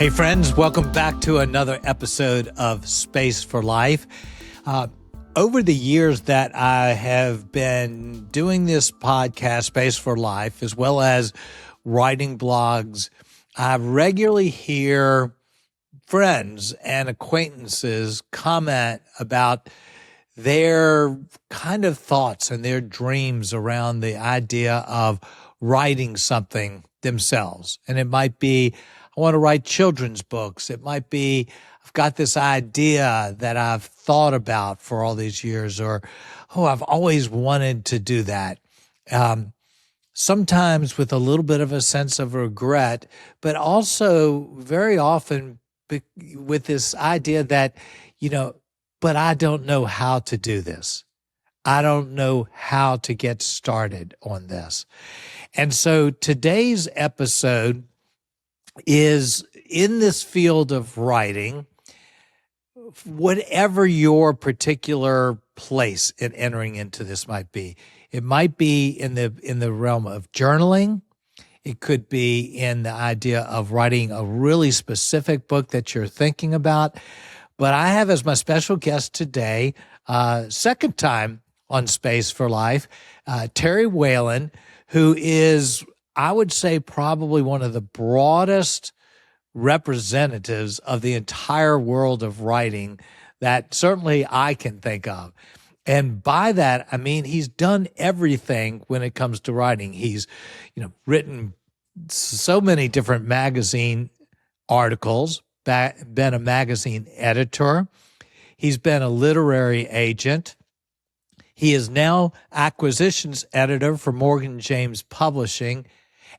Hey friends, welcome back to another episode of Space for Life. Over the years that I have been doing this podcast, Space for Life, as well as writing blogs, I regularly hear friends and acquaintances comment about their kind of thoughts and their dreams around the idea of writing something themselves. And it might be, I want to write children's books. It might be, I've got this idea that I've thought about for all these years, or, oh, I've always wanted to do that. Sometimes with a little bit of a sense of regret, but also very often with this idea that, but I don't know how to do this. I don't know how to get started on this. And so today's episode is in this field of writing, whatever your particular place in entering into this might be. It might be in the realm of journaling. It could be in the idea of writing a really specific book that you're thinking about. But I have as my special guest today, second time on Space for Life, Terry Whalin, who is, I would say, probably one of the broadest representatives of the entire world of writing that certainly I can think of. And by that, I mean, he's done everything when it comes to writing. He's, written so many different magazine articles, been a magazine editor. He's been a literary agent. He is now acquisitions editor for Morgan James Publishing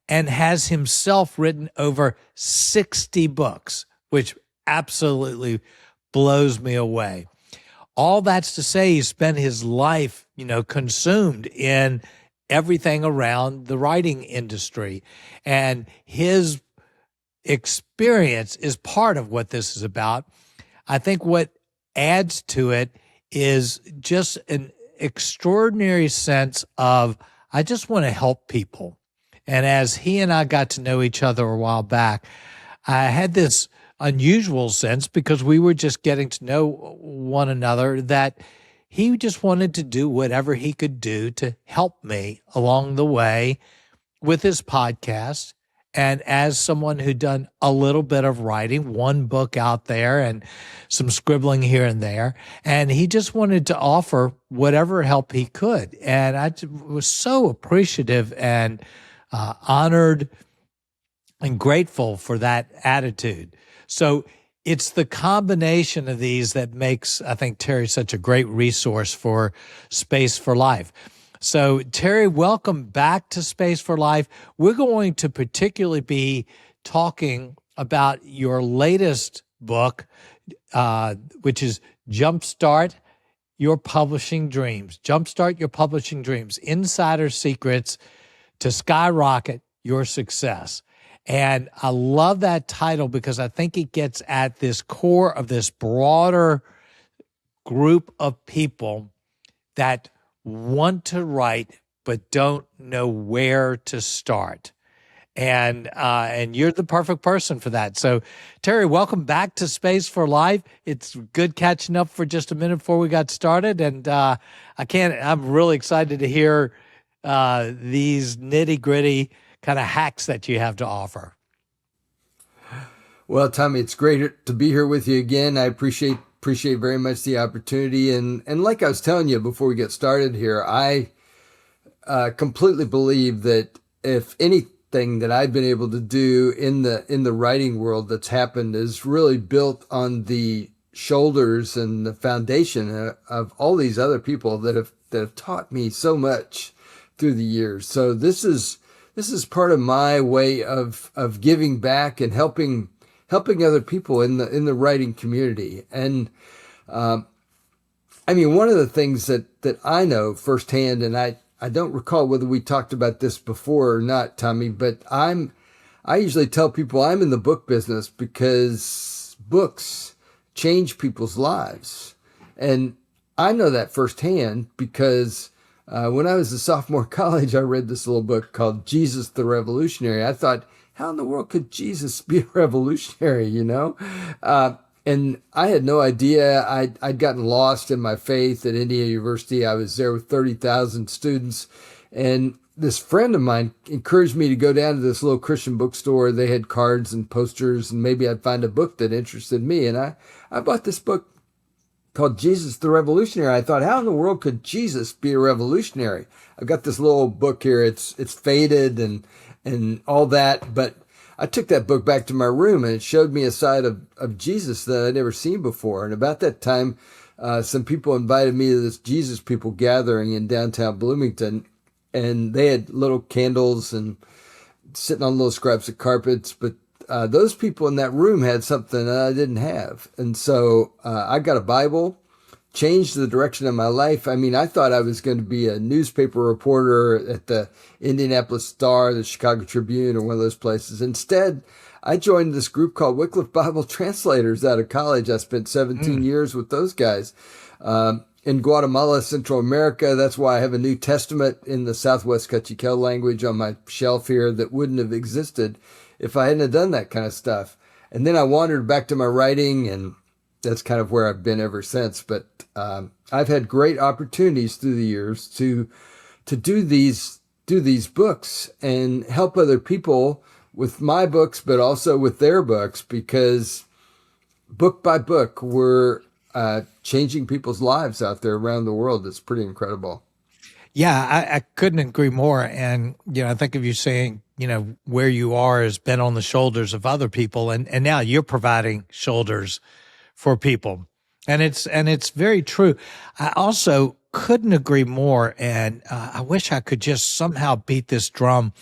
and has himself written over 60 books, which absolutely blows me away. All that's to say, he spent his life, consumed in everything around the writing industry. And his experience is part of what this is about. I think what adds to it is just an extraordinary sense of, I just want to help people. And as he and I got to know each other a while back, I had this unusual sense, because we were just getting to know one another, that he just wanted to do whatever he could do to help me along the way with his podcast. And as someone who'd done a little bit of writing, one book out there and some scribbling here and there, and he just wanted to offer whatever help he could. And I was so appreciative and honored and grateful for that attitude. So it's the combination of these that makes, I think, Terry such a great resource for Space for Life. So, Terry, welcome back to Space for Life. We're going to particularly be talking about your latest book, which is Jumpstart Your Publishing Dreams. Jumpstart Your Publishing Dreams, Insider Secrets to Skyrocket Your Success. And I love that title because I think it gets at this core of this broader group of people that want to write but don't know where to start. And you're the perfect person for that. So, Terry, welcome back to Space for Life. It's good catching up for just a minute before we got started. And I'm really excited to hear these nitty-gritty kind of hacks that you have to offer. Well, Tommy, it's great to be here with you again. I appreciate very much the opportunity. And like I was telling you before we get started here, I completely believe that if anything that I've been able to do in the writing world that's happened is really built on the shoulders and the foundation of all these other people that have taught me so much through the years. So this is part of my way of giving back and helping other people in the writing community. And one of the things that I know firsthand, and I don't recall whether we talked about this before or not, Tommy, but I usually tell people I'm in the book business because books change people's lives. And I know that firsthand because when I was a sophomore in college, I read this little book called Jesus the Revolutionary. I thought, how in the world could Jesus be a revolutionary, you know? And I had no idea. I'd gotten lost in my faith at Indiana University. I was there with 30,000 students. And this friend of mine encouraged me to go down to this little Christian bookstore. They had cards and posters, and maybe I'd find a book that interested me. And I bought this book called Jesus the Revolutionary. I thought, how in the world could Jesus be a revolutionary? I've got this little book here. It's faded and all that, but I took that book back to my room and it showed me a side of Jesus that I'd never seen before. And about that time, some people invited me to this Jesus People gathering in downtown Bloomington, and they had little candles and sitting on little scraps of carpets, but those people in that room had something that I didn't have. And so I got a Bible, changed the direction of my life. I mean, I thought I was going to be a newspaper reporter at the Indianapolis Star, the Chicago Tribune, or one of those places. Instead, I joined this group called Wycliffe Bible Translators out of college. I spent 17 years with those guys. In Guatemala, Central America. That's why I have a New Testament in the Southwest Cachiquel language on my shelf here that wouldn't have existed if I hadn't have done that kind of stuff. And then I wandered back to my writing, and that's kind of where I've been ever since. But I've had great opportunities through the years to do these books and help other people with my books, but also with their books, because book by book, we're changing people's lives out there around the world. It's pretty incredible. Yeah, I couldn't agree more. And, I think of you saying, where you are has been on the shoulders of other people. And now you're providing shoulders for people. And it's very true. I also couldn't agree more. And I wish I could just somehow beat this drum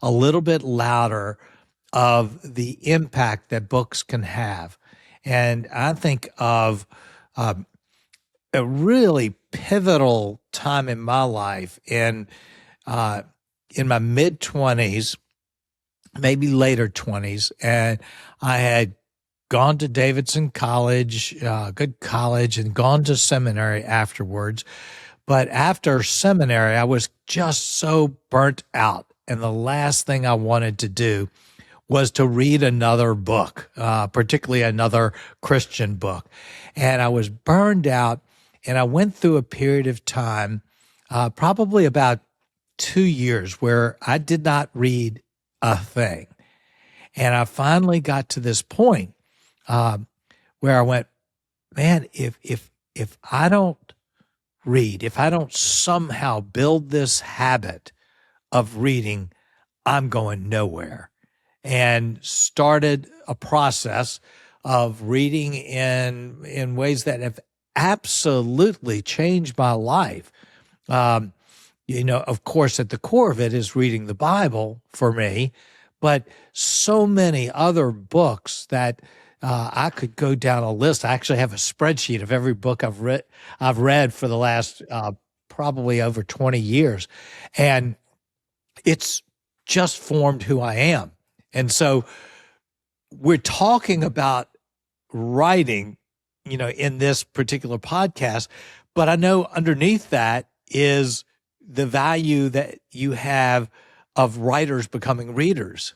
a little bit louder of the impact that books can have. And I think of a really pivotal time in my life in my mid-20s, maybe later 20s, and I had gone to Davidson College, good college, and gone to seminary afterwards. But after seminary, I was just so burnt out, and the last thing I wanted to do was to read another book, particularly another Christian book. And I was burned out, and I went through a period of time, probably about 2 years, where I did not read a thing. And I finally got to this point where I went, man, if I don't read, if I don't somehow build this habit of reading, I'm going nowhere. And started a process of reading in ways that have absolutely changed my life. Of course, at the core of it is reading the Bible for me, but so many other books that I could go down a list. I actually have a spreadsheet of every book I've read for the last probably over 20 years, and it's just formed who I am. And so we're talking about writing, in this particular podcast, but I know underneath that is the value that you have of writers becoming readers.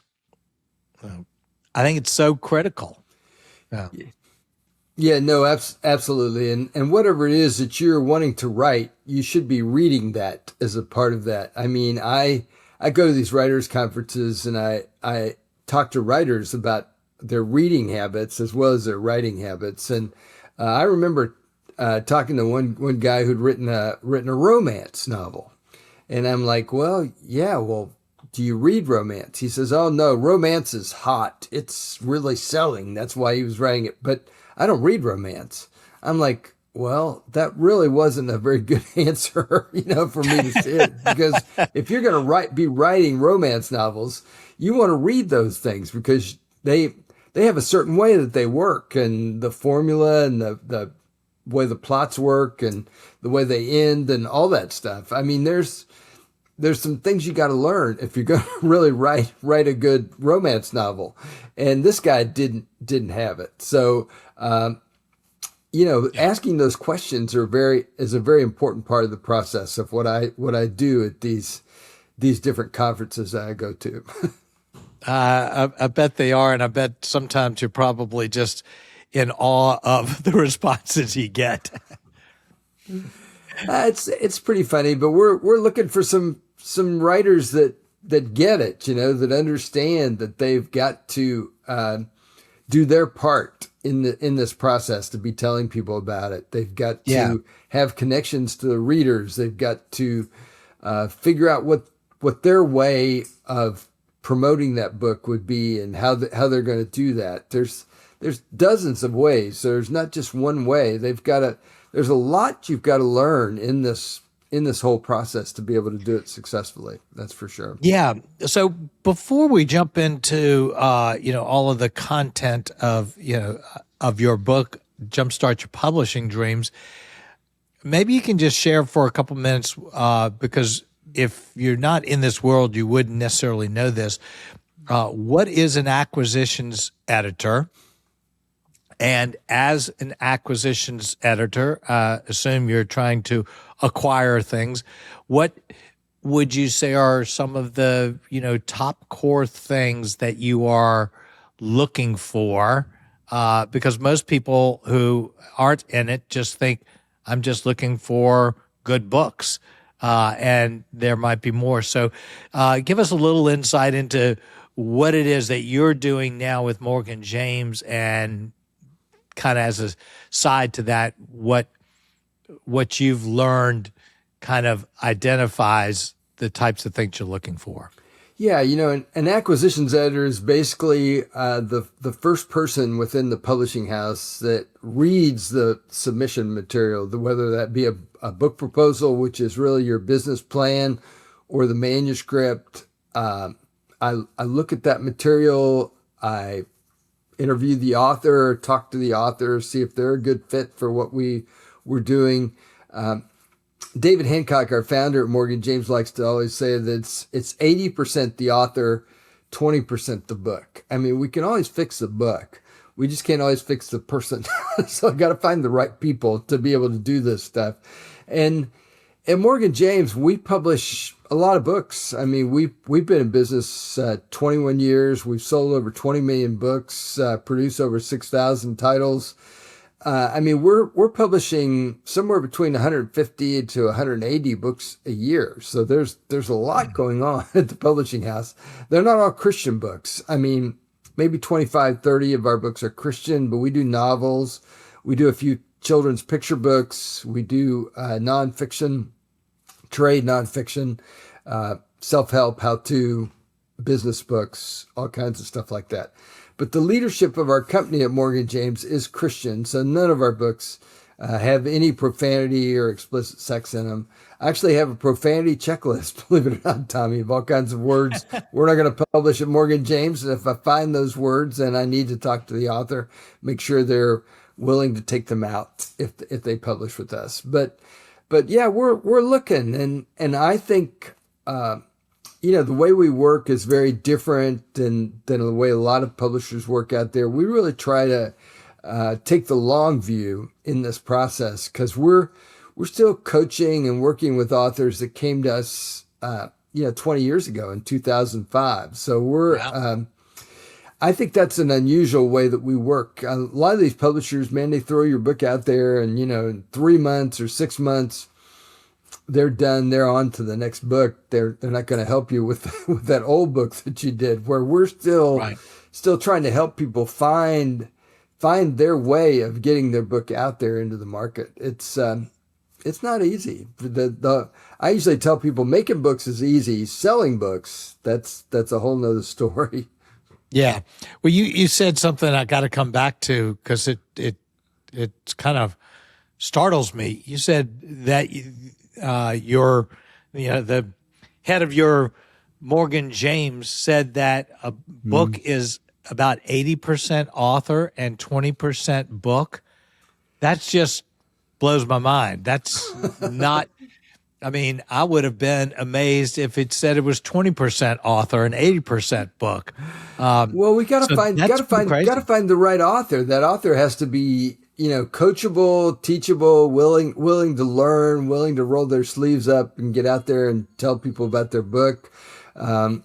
I think it's so critical. Yeah. Yeah, no, absolutely. And whatever it is that you're wanting to write, you should be reading that as a part of that. I mean, I go to these writers' conferences, and I talk to writers about their reading habits as well as their writing habits. And I remember talking to one guy who'd written a romance novel, and I'm like, well, do you read romance? He says, oh no, romance is hot. It's really selling. That's why he was writing it. But I don't read romance. I'm like, well, that really wasn't a very good answer, for me to say, because if you're going to be writing romance novels, you want to read those things because they have a certain way that they work, and the formula and the way the plots work and the way they end and all that stuff. I mean, there's some things you got to learn if you're going to really write a good romance novel, and this guy didn't have it. So, asking those questions is a very important part of the process of what I do at these different conferences that I go to. I bet they are, and I bet sometimes you're probably just in awe of the responses you get. It's pretty funny, but we're looking for some writers that get it, that understand that they've got to do their part in this process to be telling people about it. They've got Yeah. to have connections to the readers. They've got to figure out what their way of promoting that book would be and how they're going to do that. There's dozens of ways. So there's not just one way. There's a lot you've got to learn in this whole process to be able to do it successfully. That's for sure. Yeah. So before we jump into all of the content of of your book, Jumpstart Your Publishing Dreams, maybe you can just share for a couple minutes because if you're not in this world, you wouldn't necessarily know this. What is an acquisitions editor? And as an acquisitions editor, assume you're trying to acquire things. What would you say are some of the top core things that you are looking for? Because most people who aren't in it just think I'm just looking for good books, and there might be more. So, give us a little insight into what it is that you're doing now with Morgan James, and kind of as a side to that, what you've learned kind of identifies the types of things you're looking for. Yeah, an acquisitions editor is basically the first person within the publishing house that reads the submission material, whether that be a book proposal, which is really your business plan, or the manuscript. I look at that material. I interview the author, talk to the author, see if they're a good fit for what we're doing. David Hancock, our founder at Morgan James, likes to always say that it's 80% the author, 20% the book. I mean, we can always fix the book. We just can't always fix the person. So I got to find the right people to be able to do this stuff. And at Morgan James, we publish a lot of books. I mean, we've been in business 21 years. We've sold over 20 million books, produced over 6,000 titles. I mean, we're publishing somewhere between 150 to 180 books a year. So there's a lot going on at the publishing house. They're not all Christian books. I mean, maybe 25, 30 of our books are Christian, but we do novels. We do a few children's picture books. We do nonfiction, trade nonfiction, self-help, how-to, business books, all kinds of stuff like that. But the leadership of our company at Morgan James is Christian, so none of our books have any profanity or explicit sex in them. I actually have a profanity checklist, believe it or not, Tommy, of all kinds of words we're not going to publish at Morgan James. And if I find those words, then I need to talk to the author, make sure they're willing to take them out if they publish with us. But yeah, we're looking, and I think the way we work is very different than the way a lot of publishers work out there. We really try to take the long view in this process because we're still coaching and working with authors that came to us 20 years ago in 2005. So I think that's an unusual way that we work. A lot of these publishers, man, they throw your book out there and, in 3 months or 6 months, they're done. They're on to the next book. They're not going to help you with that old book that you did, where we're still trying to help people find their way of getting their book out there into the market. It's not easy. I usually tell people making books is easy. Selling books, that's a whole nother story. Yeah. Well, you said something I got to come back to because it kind of startles me. You said that the head of your Morgan James said that a book is about 80% author and 20% book. That's just blows my mind. That's not, I mean, I would have been amazed if it said it was 20% author and 80% book. Well, we got to find the right author. That author has to be, coachable, teachable, willing to learn, willing to roll their sleeves up and get out there and tell people about their book. It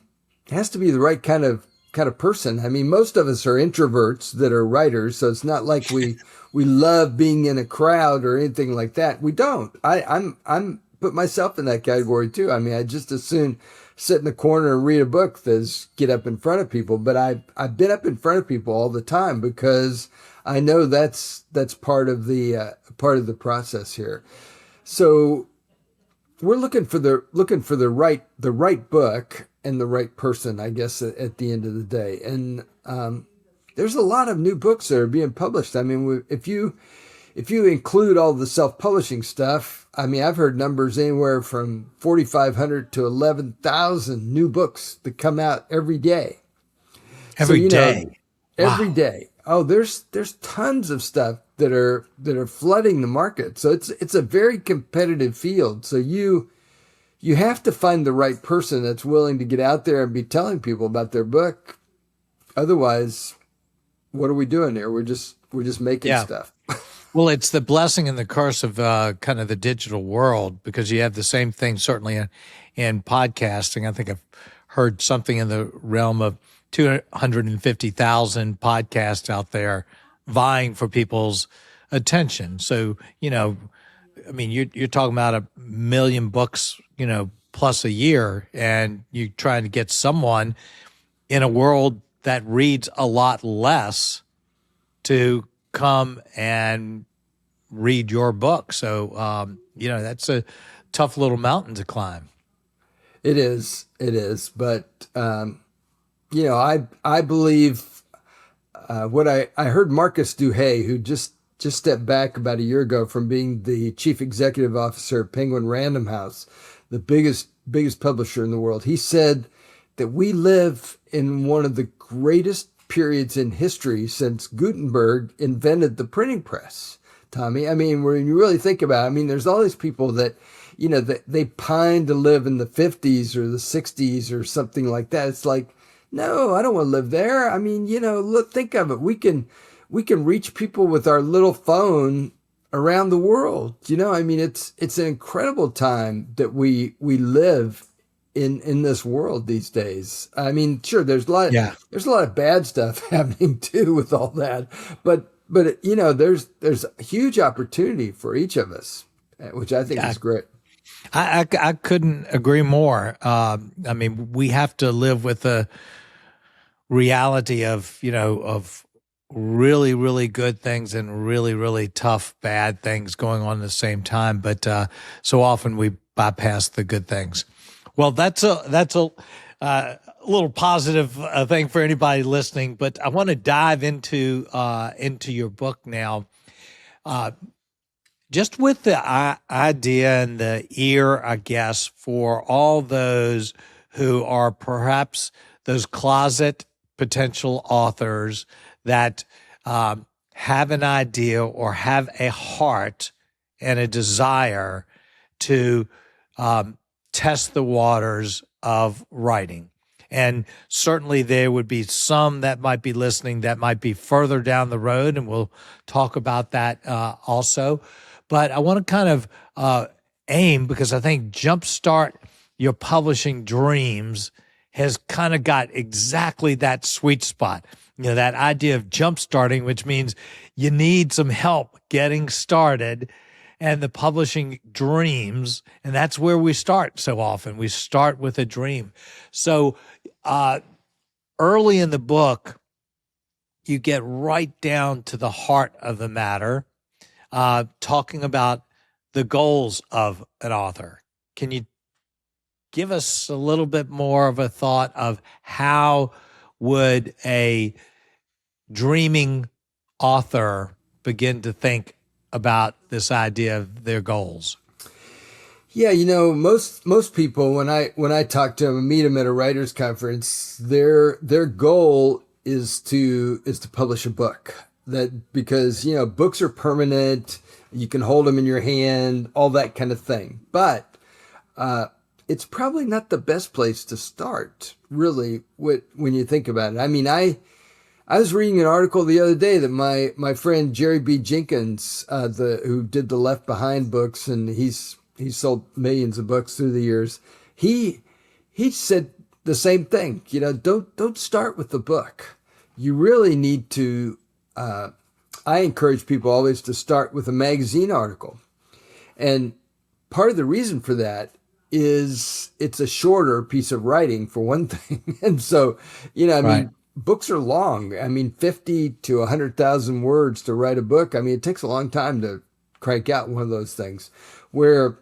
has to be the right kind of kind of person. I mean, most of us are introverts that are writers, so it's not like we love being in a crowd or anything like that. We don't. I'm put myself in that category too. I mean, I just as soon sit in the corner and read a book as get up in front of people. But I've been up in front of people all the time because I know that's part of the process here. So we're looking for the right book and the right person, I guess, at the end of the day. And there's a lot of new books that are being published. I mean, if you include all the self-publishing stuff, I mean, I've heard numbers anywhere from 4,500 to 11,000 new books that come out every day. So, Every day. every Wow. day. Oh, there's tons of stuff that are flooding the market. So it's a very competitive field. So you have to find the right person that's willing to get out there and be telling people about their book. Otherwise, what are we doing here? We're just making Yeah. stuff. Well, it's the blessing and the curse of kind of the digital world, because you have the same thing certainly in podcasting. I think I've heard something in the realm of 250,000 podcasts out there vying for people's attention. So, I mean, you're talking about 1 million books, plus a year, and you're trying to get someone in a world that reads a lot less to come and read your book. So, that's a tough little mountain to climb. It is. But I believe what I heard Marcus Duhay, who just stepped back about a year ago from being the chief executive officer of Penguin Random House, the biggest publisher in the world. He said that we live in one of the greatest periods in history since Gutenberg invented the printing press. Tommy, I mean, when you really think about it, I mean, there's all these people that, that they pine to live in the 50s or the 60s or something like that. It's like, no, I don't want to live there. I mean, look, think of it. We can reach people with our little phone around the world. I mean, it's an incredible time that we live in this world these days. I mean, sure, Yeah. there's a lot of bad stuff happening too with all that, but there's a huge opportunity for each of us, which I think Yeah. is great. I couldn't agree more. I mean, we have to live with the reality of really, really good things and really, really tough, bad things going on at the same time. But so often we bypass the good things. Well, that's a little positive thing for anybody listening. But I want to dive into your book now. Just with the idea and the ear, I guess, for all those who are perhaps those closet potential authors that have an idea or have a heart and a desire to test the waters of writing. And certainly there would be some that might be listening that might be further down the road, and we'll talk about that also. But I want to kind of aim, because I think Jumpstart Your Publishing Dreams has kind of got exactly that sweet spot. That idea of jumpstarting, which means you need some help getting started, and the publishing dreams. And that's where we start so often. We start with a dream. So early in the book, you get right down to the heart of the matter, talking about the goals of an author. Can you give us a little bit more of a thought of how would a dreaming author begin to think about this idea of their goals? Yeah, most people when I talk to them and meet them at a writers conference, their goal is to publish a book. That because books are permanent, you can hold them in your hand, all that kind of thing. But it's probably not the best place to start, really, when you think about it. I mean, I was reading an article the other day that my friend Jerry B. Jenkins, who did the Left Behind books, and he's sold millions of books through the years. He said the same thing. Don't start with the book. You really need to. I encourage people always to start with a magazine article, and part of the reason for that is it's a shorter piece of writing for one thing, and so I Right. mean, books are long. I mean, 50 to 100,000 words to write a book. I mean, it takes a long time to crank out one of those things. Where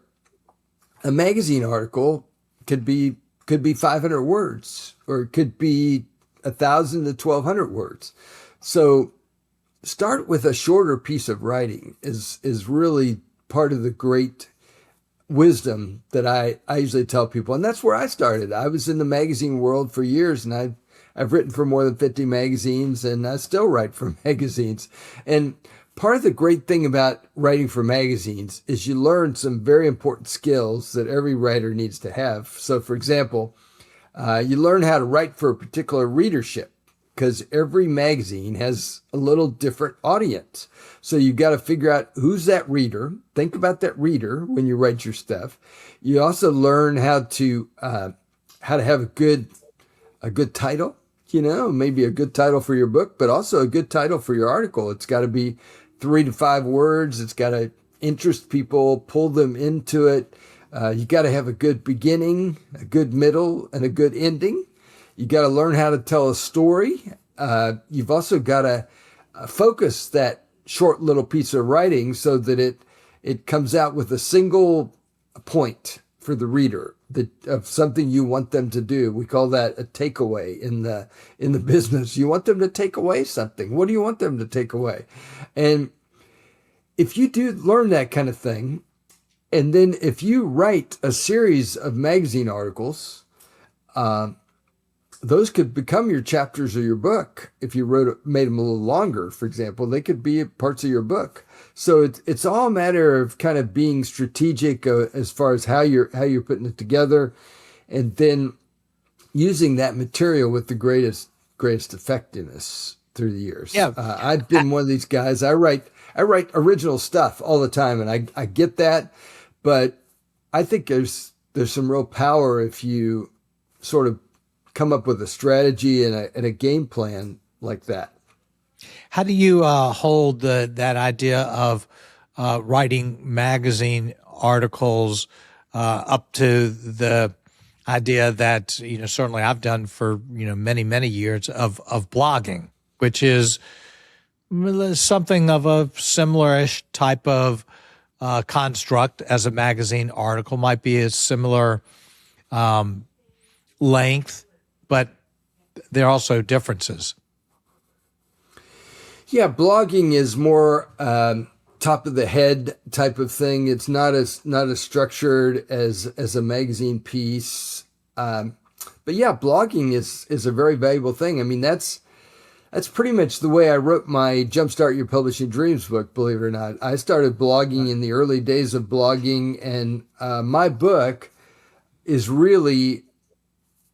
a magazine article could be 500 words, or it could be 1,000 to 1,200 words. So start with a shorter piece of writing is really part of the great wisdom that I usually tell people. And that's where I started. I was in the magazine world for years, and I've written for more than 50 magazines, and I still write for magazines. And part of the great thing about writing for magazines is you learn some very important skills that every writer needs to have. So, for example, you learn how to write for a particular readership, because every magazine has a little different audience. So you've got to figure out who's that reader. Think about that reader when you write your stuff. You also learn how to have a good title. Maybe a good title for your book, but also a good title for your article. It's got to be 3 to 5 words. It's got to interest people, pull them into it. You got to have a good beginning, a good middle, and a good ending. You got to learn how to tell a story. You've also got to focus that short little piece of writing so that it comes out with a single point for the reader of something you want them to do. We call that a takeaway in the business. You want them to take away something. What do you want them to take away? And if you do learn that kind of thing, and then if you write a series of magazine articles, those could become your chapters of your book. If you made them a little longer, for example, they could be parts of your book. So it's all a matter of kind of being strategic as far as how you're putting it together, and then using that material with the greatest effectiveness through the years. Yeah. I've been one of these guys. I write original stuff all the time, and I get that, but I think there's some real power if you sort of come up with a strategy and a game plan like that. How do you hold that idea of writing magazine articles up to the idea that certainly I've done for many years of blogging, which is something of a similar-ish type of construct as a magazine article, might be a similar length, but there are also differences. Yeah, blogging is more top of the head type of thing. It's not as structured as a magazine piece. But yeah, blogging is a very valuable thing. I mean, that's pretty much the way I wrote my Jumpstart Your Publishing Dreams book, believe it or not. I started blogging in the early days of blogging, and my book is really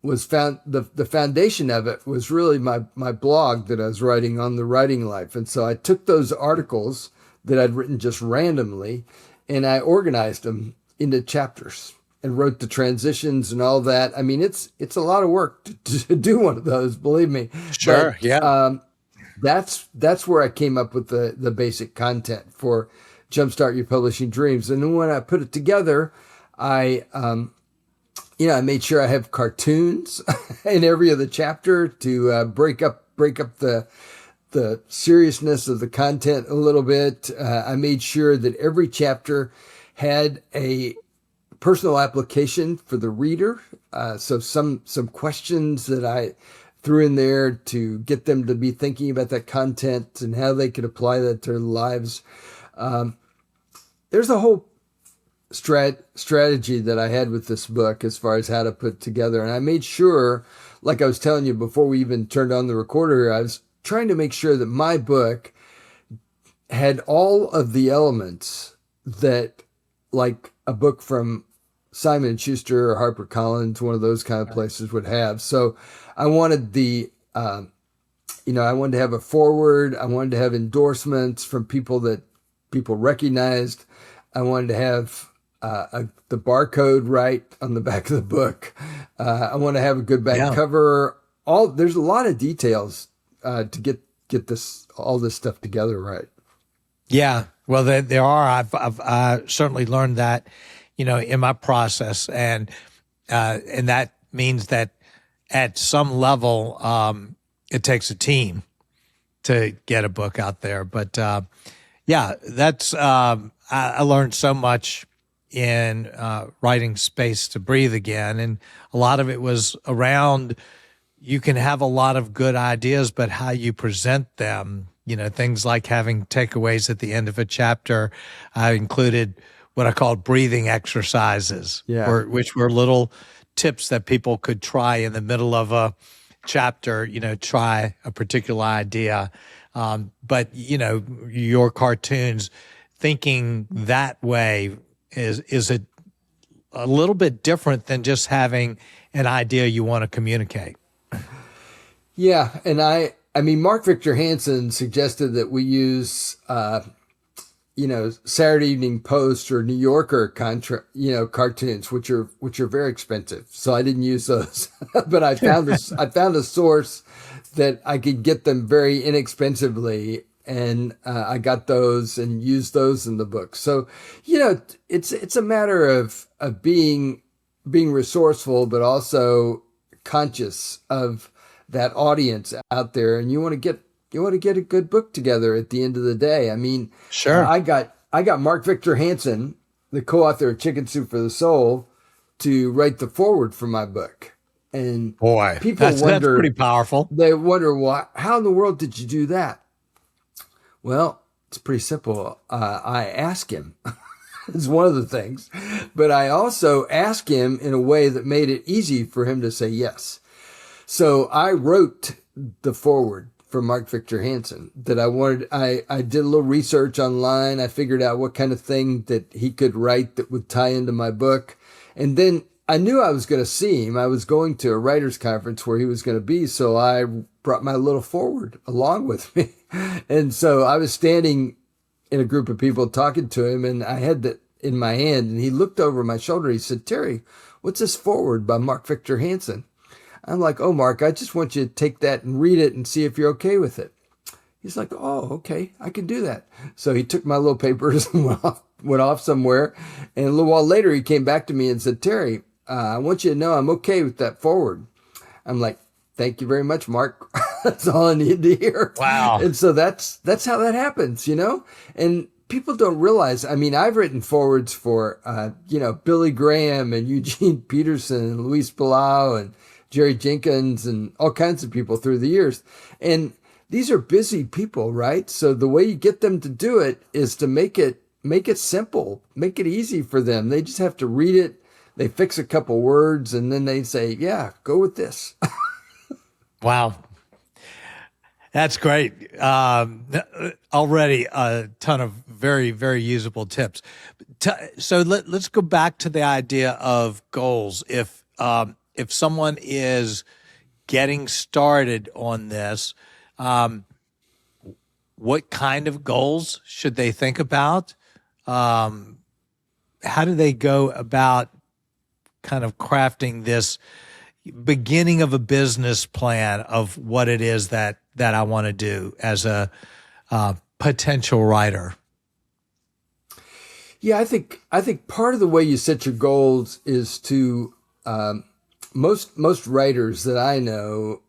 the foundation of it was really my blog that I was writing on the writing life. And so I took those articles that I'd written just randomly, and I organized them into chapters and wrote the transitions and all that. I mean, it's a lot of work to do one of those, believe me. Sure. But, Yeah. that's where I came up with the basic content for Jumpstart Your Publishing Dreams. And then when I put it together, I made sure I have cartoons in every other chapter to break up the seriousness of the content a little bit. I made sure that every chapter had a personal application for the reader. So some questions that I threw in there to get them to be thinking about that content and how they could apply that to their lives. There's a whole strategy that I had with this book as far as how to put it together. And I made sure, like I was telling you before we even turned on the recorder, I was trying to make sure that my book had all of the elements that, like a book from Simon & Schuster or HarperCollins, one of those kind of places would have. So I wanted I wanted to have a foreword. I wanted to have endorsements from people that people recognized. I wanted to have the barcode right on the back of the book. I want to have a good back Yeah. cover. There's a lot of details to get this all this stuff together right. Yeah. Well, there are. I've certainly learned that, in my process, and that means that at some level, it takes a team to get a book out there. But yeah, that's I learned so much in writing Space to Breathe Again, and a lot of it was around. You can have a lot of good ideas, but how you present them, things like having takeaways at the end of a chapter. I included what I called breathing exercises, Yeah. which were little tips that people could try in the middle of a chapter, try a particular idea. But, your cartoons, thinking that way is a little bit different than just having an idea you want to communicate. Yeah, and I mean, Mark Victor Hansen suggested that we use, Saturday Evening Post or New Yorker cartoons, which are very expensive. So I didn't use those, but I found a source that I could get them very inexpensively, and I got those and used those in the book. So, it's a matter of being resourceful, but also conscious of that audience out there, and you want to get a good book together at the end of the day. I mean, Sure. I got Mark Victor Hansen, the co-author of Chicken Soup for the Soul, to write the foreword for my book. And Boy, people that's wonder, pretty powerful. they wonder, why, how in the world did you do that? Well, it's pretty simple. I asked him. It's one of the things, but I also asked him in a way that made it easy for him to say yes. So I wrote the foreword for Mark Victor Hansen that I wanted. I did a little research online. I figured out what kind of thing that he could write that would tie into my book. And then I knew I was going to see him. I was going to a writer's conference where he was going to be. So I brought my little foreword along with me. And so I was standing in a group of people talking to him, and I had that in my hand, and he looked over my shoulder. He said, "Terry, what's this foreword by Mark Victor Hansen?" I'm like, "Oh, Mark, I just want you to take that and read it and see if you're okay with it." He's like, "Oh, okay, I can do that." So he took my little papers and went off somewhere. And a little while later, he came back to me and said, "Terry, I want you to know I'm okay with that forward." I'm like, "Thank you very much, Mark." That's all I needed to hear. Wow. And so that's how that happens, And people don't realize, I mean, I've written forwards for, Billy Graham and Eugene Peterson and Luis Palau and Jerry Jenkins and all kinds of people through the years. And these are busy people, right? So the way you get them to do it is to make it simple, make it easy for them. They just have to read it. They fix a couple words and then they say, "Yeah, go with this." Wow. That's great. Already a ton of very, very usable tips. So let's go back to the idea of goals. If someone is getting started on this, what kind of goals should they think about? How do they go about kind of crafting this beginning of a business plan of what it is that I want to do as a potential writer? Yeah, I think part of the way you set your goals is to most writers that I know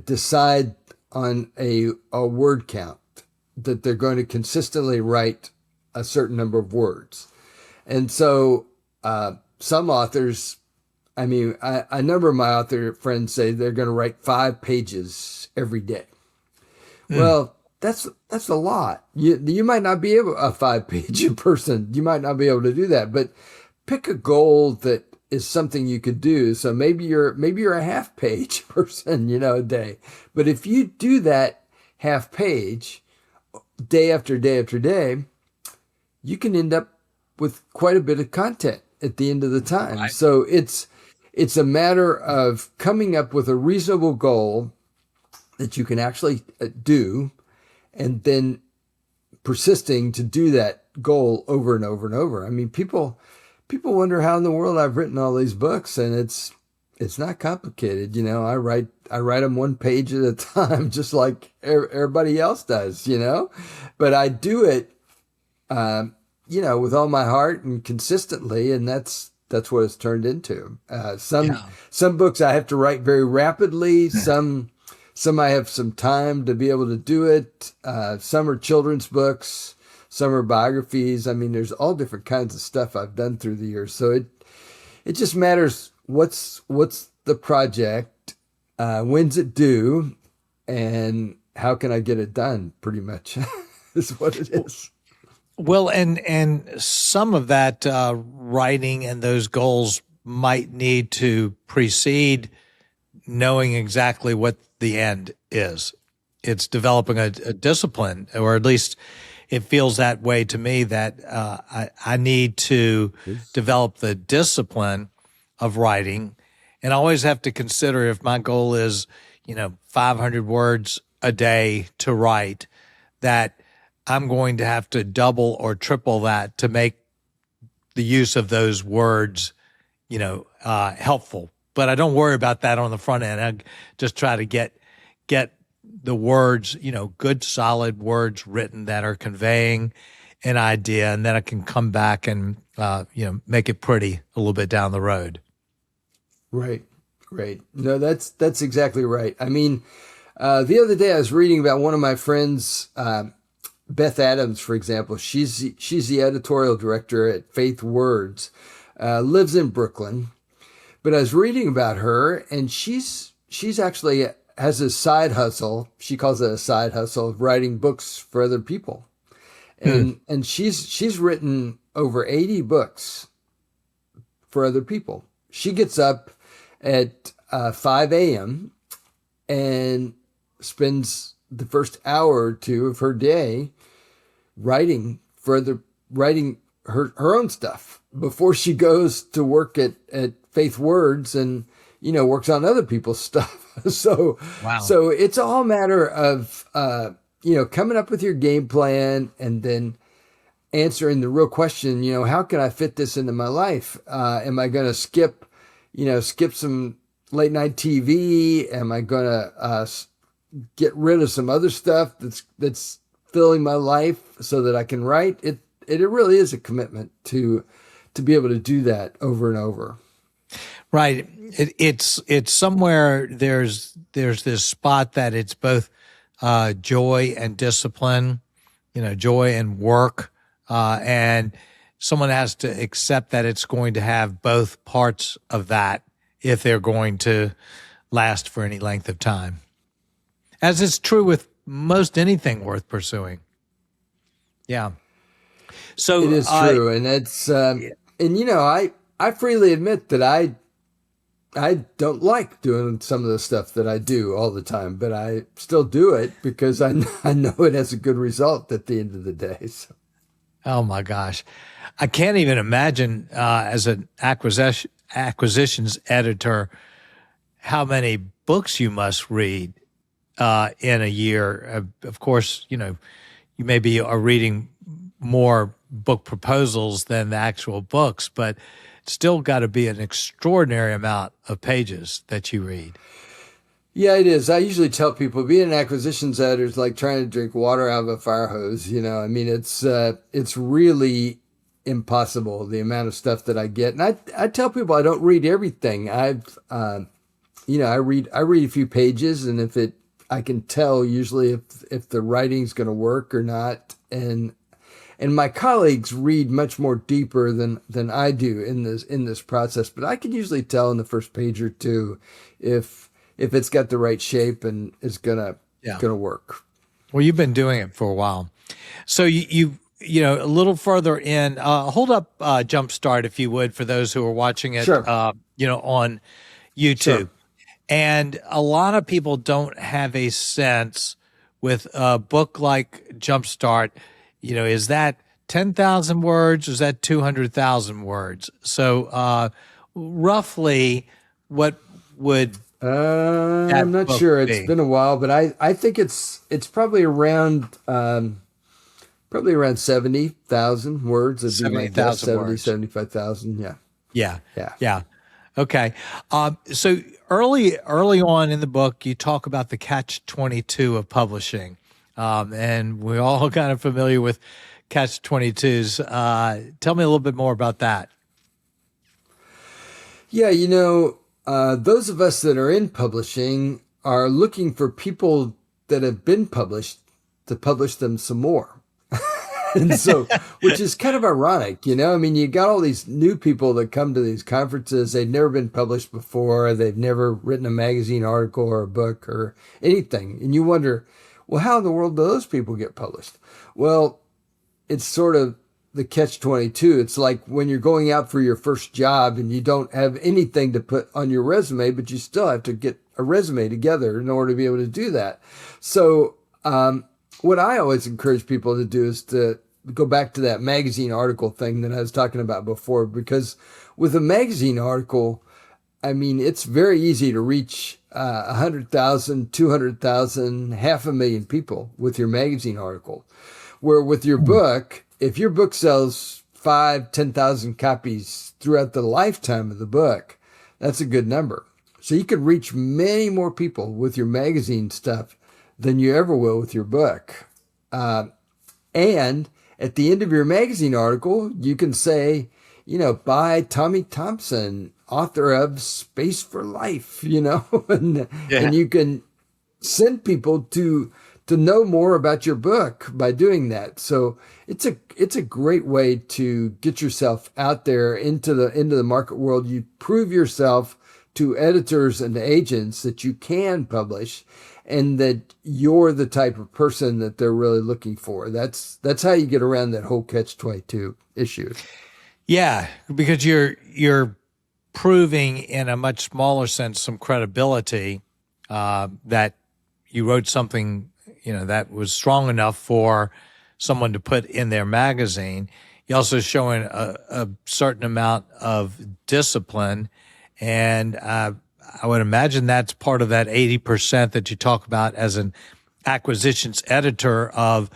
decide on a word count that they're going to consistently write a certain number of words, and so some authors. I mean, a number of my author friends say they're going to write 5 pages every day. Well, that's a lot. You might not be able, a 5-page person, you might not be able to do that, but pick a goal that is something you could do. So maybe you're a half-page person, a day. But if you do that half page day after day after day, you can end up with quite a bit of content at the end of the time. Right. So it's a matter of coming up with a reasonable goal that you can actually do, and then persisting to do that goal over and over and over. I mean, people wonder how in the world I've written all these books, and it's not complicated. I write them one page at a time, just like everybody else does. But I do it, with all my heart and consistently, and that's what it's turned into. Some Yeah. some books I have to write very rapidly. Some I have some time to be able to do it. Some are children's books. Some are biographies. I mean, there's all different kinds of stuff I've done through the years. So it just matters what's the project, when's it due, and how can I get it done. Pretty much is what it is. Well, and some of that writing and those goals might need to precede knowing exactly what the end is. It's developing a discipline, or at least it feels that way to me, that I need to develop the discipline of writing. And I always have to consider, if my goal is, 500 words a day to write, that I'm going to have to double or triple that to make the use of those words, helpful. But I don't worry about that on the front end. I just try to get the words, good solid words written that are conveying an idea, and then I can come back and make it pretty a little bit down the road. Right, right. No, that's exactly right. I mean, the other day I was reading about one of my friends, Beth Adams, for example. She's the editorial director at Faith Words, lives in Brooklyn. But I was reading about her, and she's actually has a side hustle. She calls it a side hustle of writing books for other people, and she's written over 80 books for other people. She gets up at 5 a.m. and spends the first hour or two of her day writing her own stuff before she goes to work at Faith Words and works on other people's stuff. So Wow. so it's all a matter of coming up with your game plan and then answering the real question, how can I fit this into my life? Am I going to skip some late night TV? Am I going to get rid of some other stuff that's filling my life so that I can write? It really is a commitment to be able to do that over and over. Right. It's somewhere there's this spot that it's both joy and discipline, joy and work, and someone has to accept that it's going to have both parts of that if they're going to last for any length of time, as is true with most anything worth pursuing. Yeah. So it is true, and it's I freely admit that I don't like doing some of the stuff that I do all the time, but I still do it because I know it has a good result at the end of the day. So. Oh my gosh, I can't even imagine as an acquisitions editor how many books you must read in a year. Of course, you maybe are reading more book proposals than the actual books, but it's still got to be an extraordinary amount of pages that you read. Yeah, it is. I usually tell people being an acquisitions editor is like trying to drink water out of a fire hose. I mean, it's really impossible, the amount of stuff that I get. And I tell people I don't read everything. I read a few pages, and I can tell usually if the writing's going to work or not. And my colleagues read much more deeper than I do in this process, but I can usually tell in the first page or two if it's got the right shape and is gonna work. Well, you've been doing it for a while, so you a little further in. Hold up, Jumpstart, if you would, for those who are watching it. Sure. On YouTube, Sure. And a lot of people don't have a sense with a book like Jumpstart. Is that 10,000 words? Or is that 200,000 words? So roughly, what would I'm not sure. It's been a while, but I think it's probably around Probably around 70,000 words would be my guess. 70,000 70, words. 75,000. Yeah. Yeah. Yeah. Yeah. Okay. So early on in the book, you talk about the catch-22 of publishing. And we're all kind of familiar with catch-22s. Tell me a little bit more about that. Yeah. Those of us that are in publishing are looking for people that have been published to publish them some more. And so, which is kind of ironic, I mean, you got all these new people that come to these conferences. They've never been published before. They've never written a magazine article or a book or anything. And you wonder, well, how in the world do those people get published? Well, it's sort of the catch-22. It's like when you're going out for your first job and you don't have anything to put on your resume, but you still have to get a resume together in order to be able to do that. So, what I always encourage people to do is to go back to that magazine article thing that I was talking about before, because with a magazine article, I mean, it's very easy to reach 100,000, 200,000, 500,000 people with your magazine article. Where with your book, if your book sells 10,000 copies throughout the lifetime of the book, that's a good number. So you could reach many more people with your magazine stuff than you ever will with your book. And at the end of your magazine article, you can say, by Tommy Thompson, author of Space for Life, and you can send people to know more about your book by doing that. So it's a great way to get yourself out there into the market world. You prove yourself to editors and agents that you can publish, and that you're the type of person that they're really looking for. That's how you get around that whole catch-22 issue. Yeah, because you're proving in a much smaller sense some credibility that you wrote something that was strong enough for someone to put in their magazine. You're also showing a certain amount of discipline, and I would imagine that's part of that 80% that you talk about as an acquisitions editor of,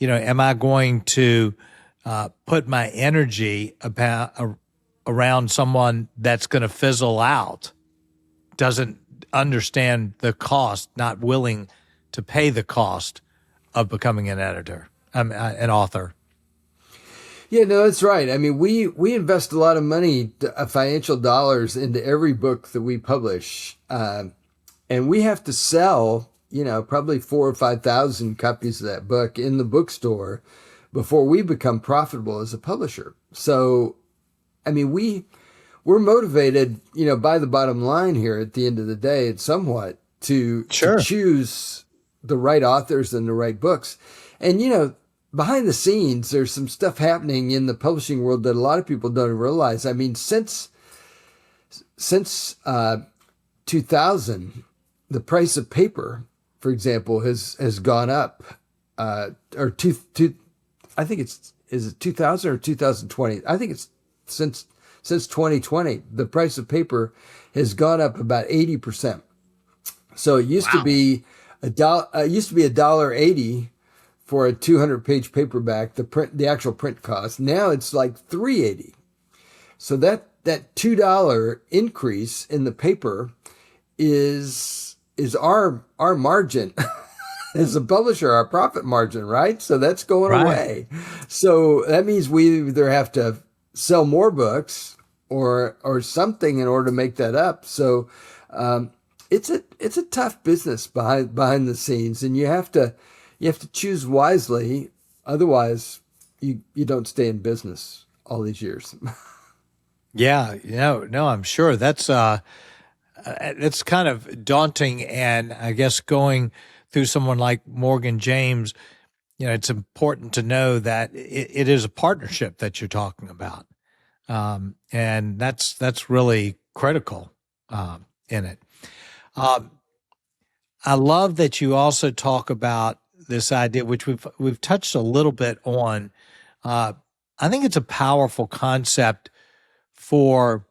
am I going to put my energy around someone that's going to fizzle out, doesn't understand the cost, not willing to pay the cost of becoming an editor, an author. Yeah, no, that's right. I mean, we invest a lot of money, financial dollars, into every book that we publish, and we have to sell, probably 4,000 or 5,000 copies of that book in the bookstore before we become profitable as a publisher. So, I mean, we're motivated, by the bottom line here at the end of the day, it's somewhat to choose the right authors and the right books, and behind the scenes, there's some stuff happening in the publishing world that a lot of people don't realize. I mean, since 2000, the price of paper, for example, has gone up. I think is it 2000 or 2020? I think it's since 2020, the price of paper has gone up about 80%. So it used to be $1.80 for a 200-page paperback, the actual print cost. Now it's like $3.80. So that $2 increase in the paper is our margin as a publisher, our profit margin, right? So that's going away. So that means we either have to sell more books or something in order to make that up. So it's a tough business behind the scenes, and you have to choose wisely. Otherwise, you don't stay in business all these years. Yeah, no, I'm sure that's kind of daunting. And I guess going through someone like Morgan James, it's important to know that it is a partnership that you're talking about. And that's really critical in it. I love that you also talk about this idea, which we've touched a little bit on. I think it's a powerful concept for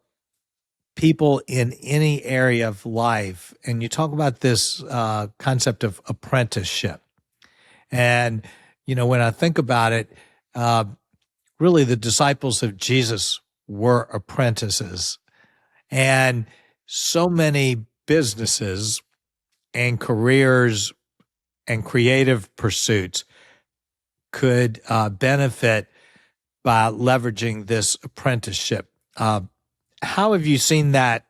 people in any area of life, and you talk about this concept of apprenticeship. And when I think about it, uh, really the disciples of Jesus were apprentices. And so many businesses and careers and creative pursuits could benefit by leveraging this apprenticeship. How have you seen that?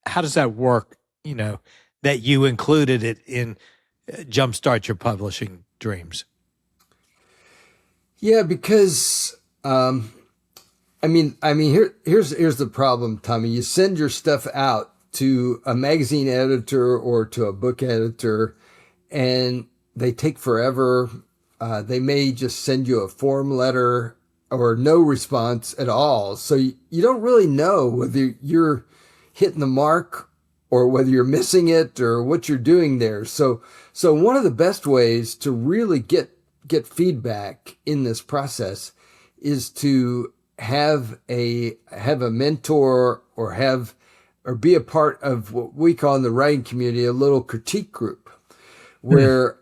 How does that work? That you included it in Jumpstart Your Publishing Dreams. Yeah, because here's the problem, Tommy. You send your stuff out to a magazine editor or to a book editor, and they take forever. They may just send you a form letter or no response at all. So you don't really know whether you're hitting the mark or whether you're missing it or what you're doing there. So one of the best ways to really get feedback in this process is to have a mentor or be a part of what we call in the writing community a little critique group where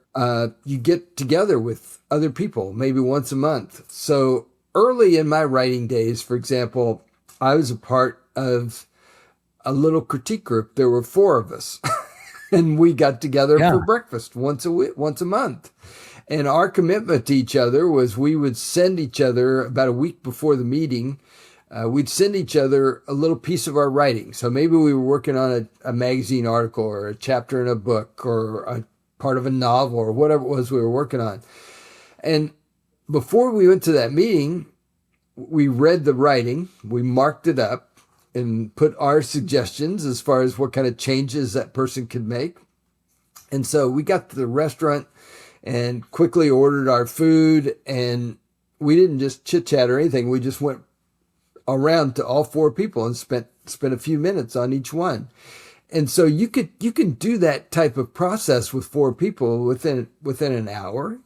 you get together with other people maybe once a month. So early in my writing days, for example, I was a part of a little critique group. There were 4 of us and we got together for breakfast once a month. And our commitment to each other was we would send each other about a week before the meeting. We'd send each other a little piece of our writing. So maybe we were working on a magazine article or a chapter in a book or a part of a novel or whatever it was we were working on. And before we went to that meeting, we read the writing, we marked it up and put our suggestions as far as what kind of changes that person could make. And so we got to the restaurant and quickly ordered our food, and we didn't just chit chat or anything. We just went around to all 4 people and spent a few minutes on each one. And so you can do that type of process with 4 people within an hour,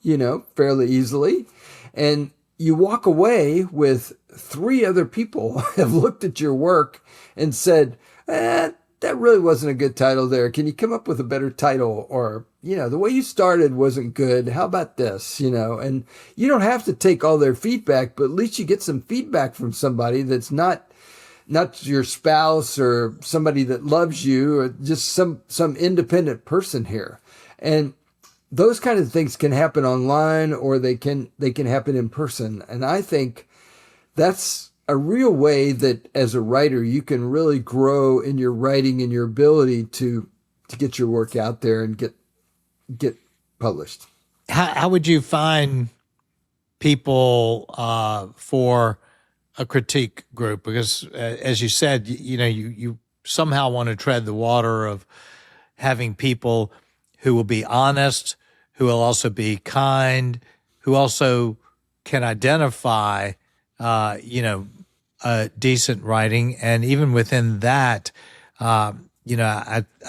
fairly easily. And you walk away with 3 other people have looked at your work and said, that really wasn't a good title there. Can you come up with a better title? Or, the way you started wasn't good. How about this? And you don't have to take all their feedback, but at least you get some feedback from somebody that's not your spouse or somebody that loves you or just some independent person here. And those kind of things can happen online or they can happen in person. And I think that's a real way that as a writer, you can really grow in your writing and your ability to get your work out there and get published. How would you find people for a critique group? Because as you said, you somehow want to tread the water of having people who will be honest, who will also be kind, who also can identify, decent writing. And even within that, I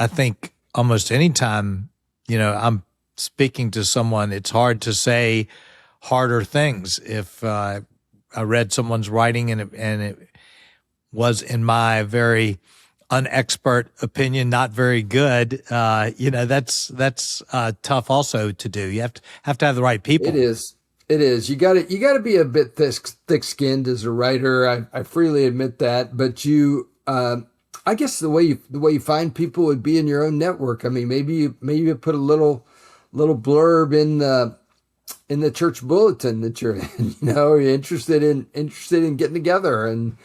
think almost any time, I'm speaking to someone, it's hard to say harder things. If I read someone's writing and it was, in my very unexpert opinion, not very good, that's tough also to do. You have to have the right people. It is. You got to be a bit thick-skinned as a writer. I freely admit that, but I guess the way you find people would be in your own network. I mean, maybe you put a little blurb in the church bulletin that you're in. You're interested in getting together and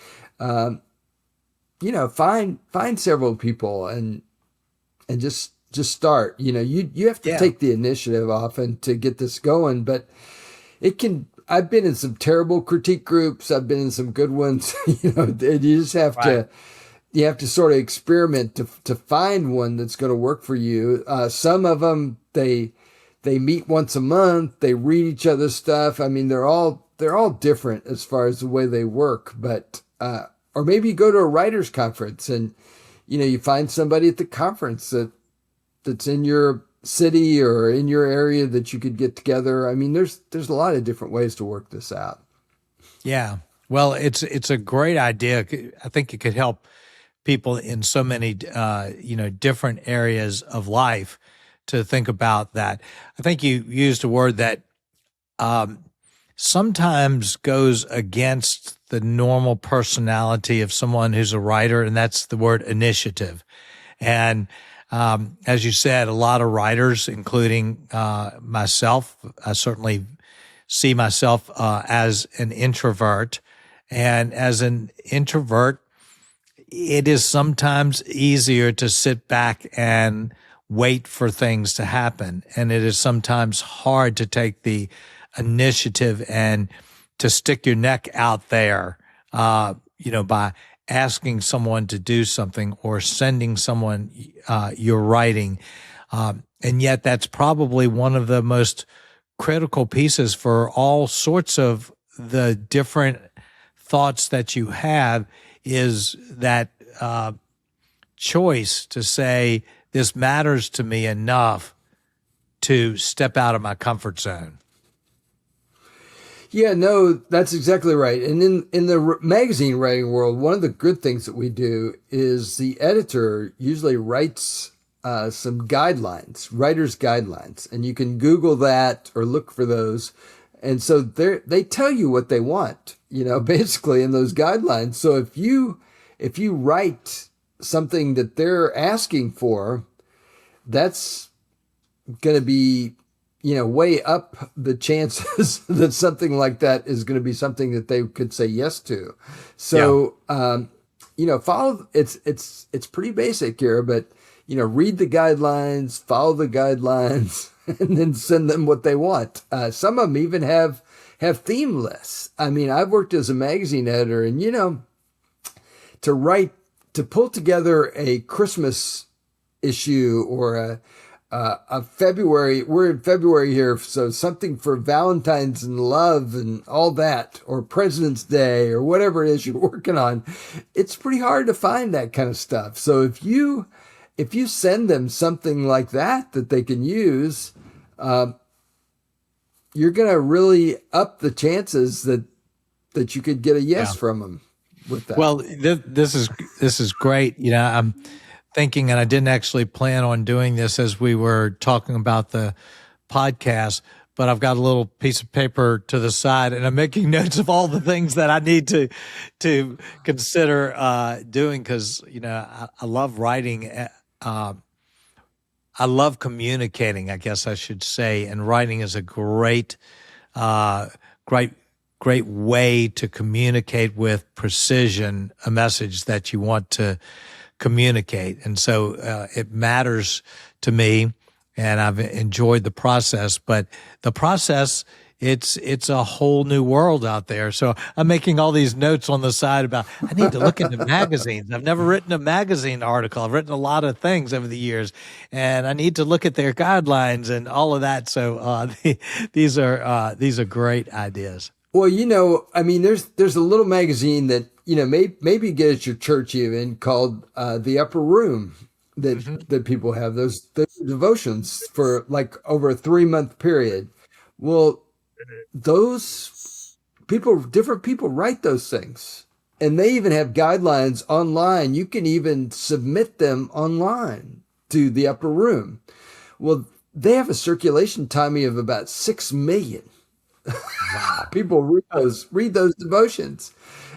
find several people and just start. You have to take the initiative often to get this going, but I've been in some terrible critique groups. I've been in some good ones. You just have to sort of experiment to find one that's going to work for you. Some of them, they meet once a month. They read each other's stuff. I mean, they're all different as far as the way they work, but, or maybe you go to a writer's conference and, you find somebody at the conference that's in your city or in your area that you could get together. I mean, there's a lot of different ways to work this out. Yeah. Well, it's a great idea. I think it could help people in so many, different areas of life to think about that. I think you used a word that sometimes goes against the normal personality of someone who's a writer, and that's the word initiative. And as you said, a lot of writers, including myself, I certainly see myself as an introvert. And as an introvert, it is sometimes easier to sit back and wait for things to happen. And it is sometimes hard to take the initiative and to stick your neck out there, by asking someone to do something or sending someone your writing. And yet that's probably one of the most critical pieces for all sorts of the different thoughts that you have is that choice to say, this matters to me enough to step out of my comfort zone. Yeah, no, that's exactly right. And in the magazine writing world, one of the good things that we do is the editor usually writes some guidelines, writer's guidelines, and you can Google that or look for those. And so they tell you what they want, basically in those guidelines. So if you write something that they're asking for, that's going to be, way up the chances that something like that is going to be something that they could say yes to. So, follow, it's pretty basic here, but, read the guidelines, follow the guidelines, and then send them what they want. Some of them even have theme lists. I mean, I've worked as a magazine editor, and, to pull together a Christmas issue or a February, we're in February here, so something for Valentine's and love and all that, or President's Day or whatever it is you're working on, it's pretty hard to find that kind of stuff. So if you send them something like that they can use, you're going to really up the chances that you could get a yes from them with that. Well, this is great. I'm thinking, and I didn't actually plan on doing this as we were talking about the podcast, but I've got a little piece of paper to the side, and I'm making notes of all the things that I need to consider doing because I love writing. I love communicating, I guess I should say, and writing is a great way to communicate with precision a message that you want to communicate. And so it matters to me, and I've enjoyed the process. But the process, it's a whole new world out there. So I'm making all these notes on the side about I need to look into magazines. I've never written a magazine article. I've written a lot of things over the years, and I need to look at their guidelines and all of that. So these are great ideas. Well, I mean, there's a little magazine that, maybe get at your church even called The Upper Room that people have those devotions for like over a 3-month period. Well, those different people write those things, and they even have guidelines online. You can even submit them online to The Upper Room. Well, they have a circulation time of about 6 million. Wow. People read those devotions.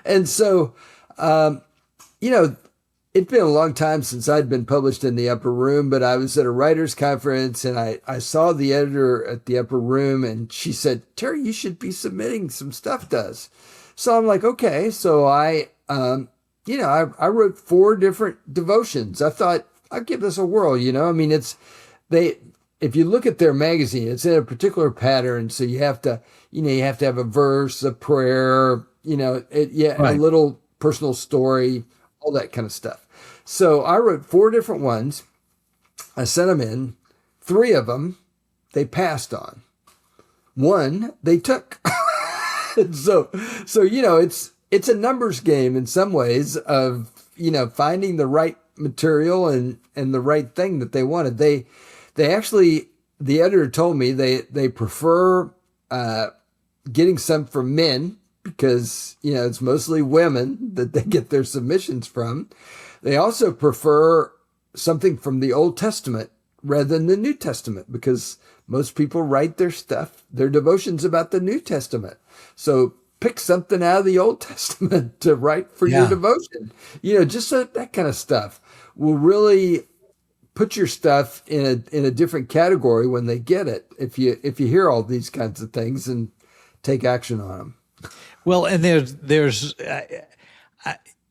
And so, it'd been a long time since I'd been published in The Upper Room, but I was at a writer's conference, and I saw the editor at The Upper Room, and she said, "Terry, you should be submitting some stuff to us." So I'm like, okay. So I wrote 4 different devotions. I thought I'd give this a whirl. I mean, if you look at their magazine, it's in a particular pattern. So you have to have a verse, a prayer, right. A little personal story, all that kind of stuff. So I wrote 4 different ones. I sent them in. 3 of them they passed on. 1 they took. so it's a numbers game in some ways of finding the right material and the right thing that they wanted. They actually, the editor told me they prefer getting some from men because it's mostly women that they get their submissions from. They also prefer something from the Old Testament rather than the New Testament, because most people write their stuff, their devotions about the New Testament. So pick something out of the Old Testament to write for your Yeah. devotion. Just that kind of stuff will really put your stuff in a different category when they get it. If you hear all these kinds of things and take action on them. Well, and there's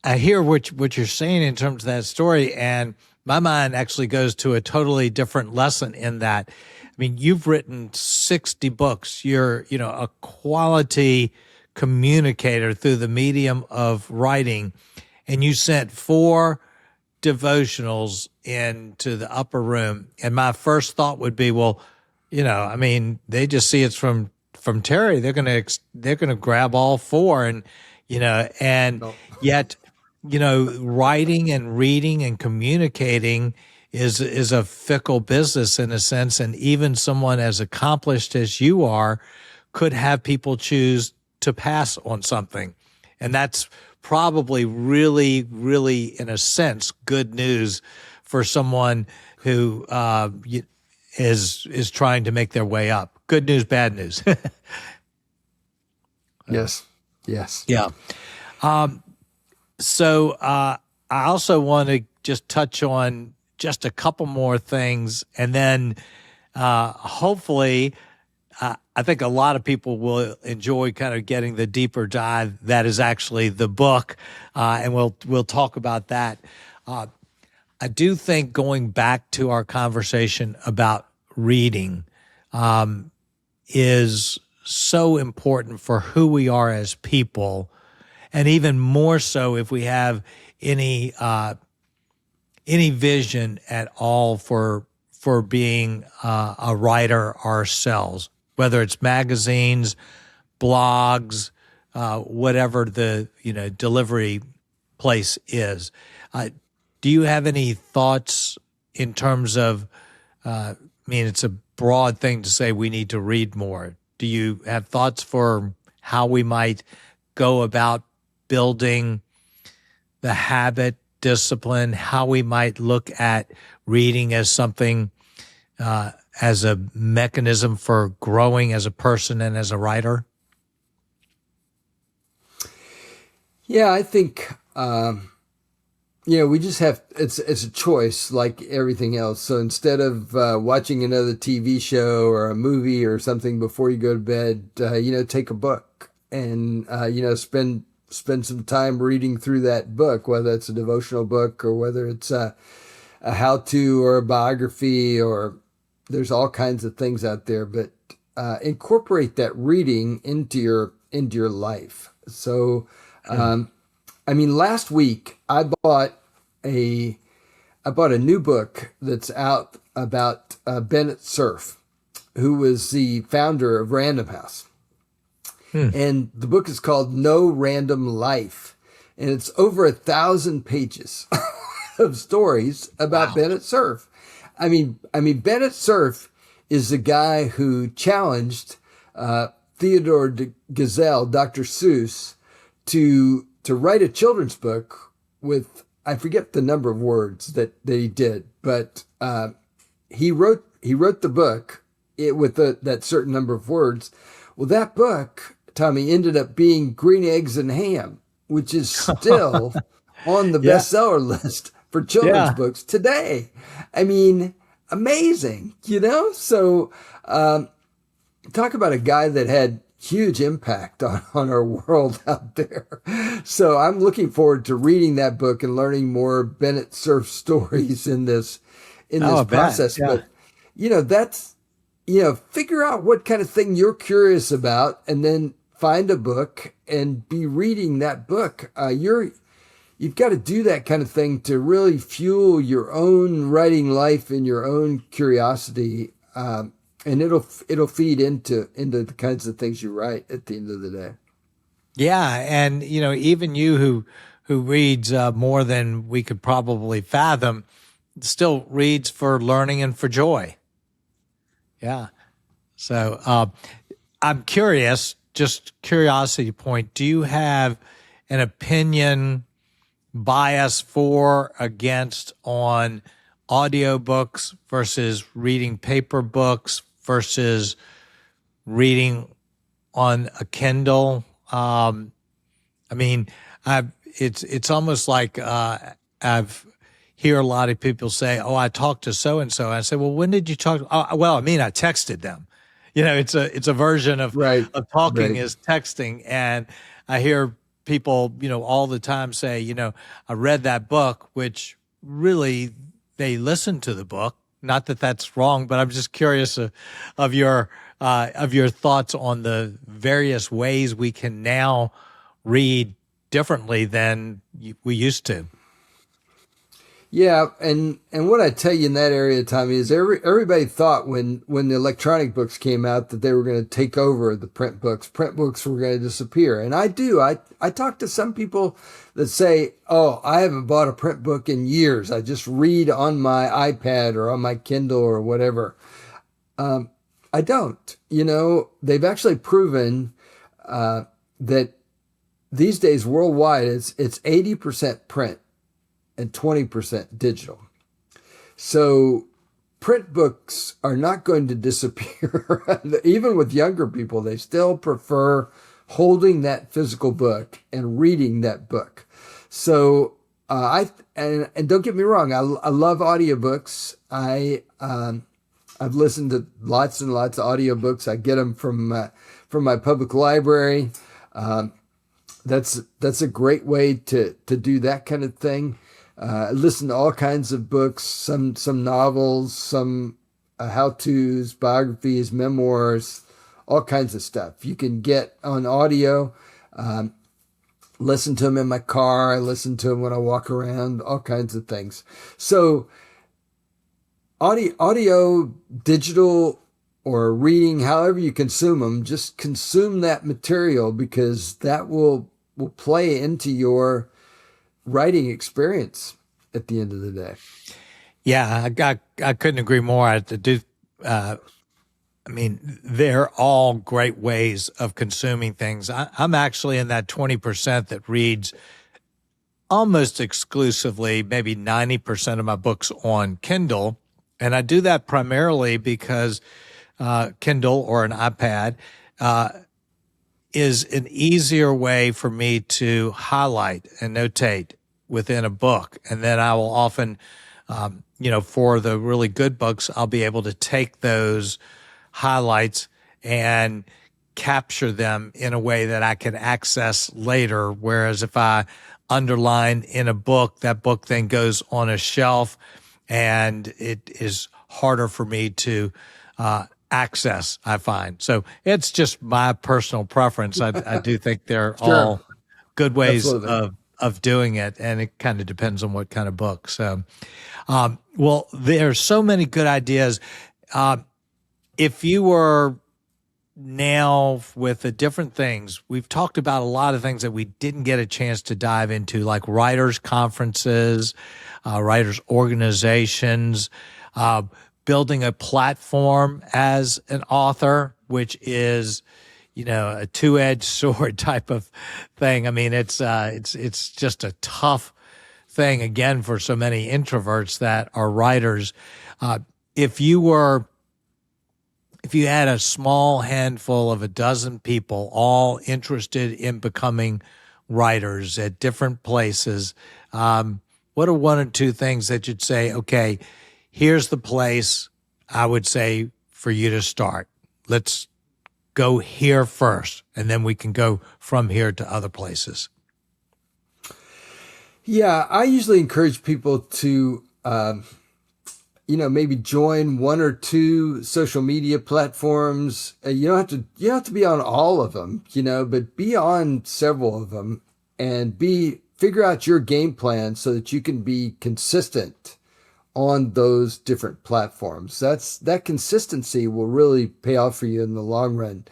I hear what you're saying in terms of that story, and my mind actually goes to a totally different lesson in that. I mean, you've written 60 books. You're, a quality communicator through the medium of writing, and you sent 4 devotionals into the upper room. And my first thought would be, well, I mean, they just see it's from Terry. They're gonna grab all 4, and and No. yet, writing and reading and communicating is a fickle business in a sense, and even someone as accomplished as you are could have people choose to pass on something, and that's probably really, really, in a sense, good news for someone who is trying to make their way up. Good news, bad news. Yes. Yes. Yeah. So I also want to just touch on just a couple more things, and then hopefully, I think a lot of people will enjoy kind of getting the deeper dive that is actually the book, and we'll talk about that. I do think going back to our conversation about reading is so important for who we are as people, and even more so if we have any vision at all for being a writer ourselves, whether it's magazines, blogs, whatever the delivery place is. Do you have any thoughts in terms of? I mean, it's a broad thing to say we need to read more. Do you have thoughts for how we might go about building the habit, discipline, how we might look at reading as something, as a mechanism for growing as a person and as a writer? Yeah, I think we just have it's a choice like everything else. So instead of watching another TV show or a movie or something before you go to bed, take a book and spend some time reading through that book, whether it's a devotional book or whether it's a how-to or a biography, or there's all kinds of things out there. But incorporate that reading into your life. So. Last week I bought a new book that's out about Bennett Cerf, who was the founder of Random House. And the book is called No Random Life. And it's over 1,000 pages of stories about Bennett Cerf. I mean, Bennett Cerf is the guy who challenged Theodore de Gazelle, Dr. Seuss, to write a children's book with, I forget the number of words that he did, but he wrote the book with that certain number of words. Well, that book, Tommy, ended up being Green Eggs and Ham, which is still on the bestseller list for children's books today. I mean, amazing, So talk about a guy that had huge impact on our world out there. So I'm looking forward to reading that book and learning more Bennett Cerf stories in this process. Yeah. But that's figure out what kind of thing you're curious about, and then find a book and be reading that book. You've got to do that kind of thing to really fuel your own writing life and your own curiosity. And it'll feed into the kinds of things you write at the end of the day. Yeah, and even you who reads more than we could probably fathom, still reads for learning and for joy. Yeah. So I'm curious, just curiosity point. Do you have an opinion, bias for, against on audiobooks versus reading paper books versus reading on a Kindle. I mean, it's almost like I've hear a lot of people say, "Oh, I talked to so and so." I say, "Well, when did you talk?" Oh, well, I mean, I texted them. It's a version Right. of talking Right. is texting, and I hear people, all the time say, I read that book, which really they listened to the book. Not that that's wrong, but I'm just curious of your thoughts on the various ways we can now read differently than we used to. Yeah, and what I tell you in that area, Tommy, is everybody thought when the electronic books came out that they were going to take over the print books. Print books were going to disappear, and I talk to some people that say, "Oh, I haven't bought a print book in years. I just read on my iPad or on my Kindle or whatever." I don't. They've actually proven that these days worldwide it's 80% print and 20% digital. So print books are not going to disappear. Even with younger people, they still prefer holding that physical book and reading that book. So and don't get me wrong, I love audiobooks. I've listened to lots and lots of audiobooks. I get them from my public library. That's a great way to do that kind of thing. I listen to all kinds of books, some novels, some how-tos, biographies, memoirs, all kinds of stuff you can get on audio. Listen to them in my car. I listen to them when I walk around, all kinds of things. So audio, digital, or reading, however you consume them, just consume that material because that will play into your writing experience at the end of the day. Yeah, I couldn't agree more. I mean, they're all great ways of consuming things. I'm actually in that 20% that reads almost exclusively, maybe 90% of my books on Kindle. And I do that primarily because Kindle or an iPad is an easier way for me to highlight and notate within a book. And then I will often, for the really good books, I'll be able to take those highlights and capture them in a way that I can access later. Whereas if I underline in a book, that book then goes on a shelf and it is harder for me to access, I find. So it's just my personal preference. I do think they're Sure. all good ways Absolutely. of doing it, and it kind of depends on what kind of book. So, well, there's so many good ideas. If you were now with the different things, we've talked about a lot of things that we didn't get a chance to dive into, like writers' conferences, writers' organizations, building a platform as an author, which is, a two-edged sword type of thing. I mean, it's just a tough thing again for so many introverts that are writers. If you had a small handful of a dozen people all interested in becoming writers at different places, what are one or two things that you'd say, okay, here's the place I would say for you to start. Let's go here first, and then we can go from here to other places. Yeah, I usually encourage people to, maybe join one or two social media platforms. You don't have to be on all of them, but be on several of them and figure out your game plan so that you can be consistent on those different platforms. That consistency will really pay off for you in the long run.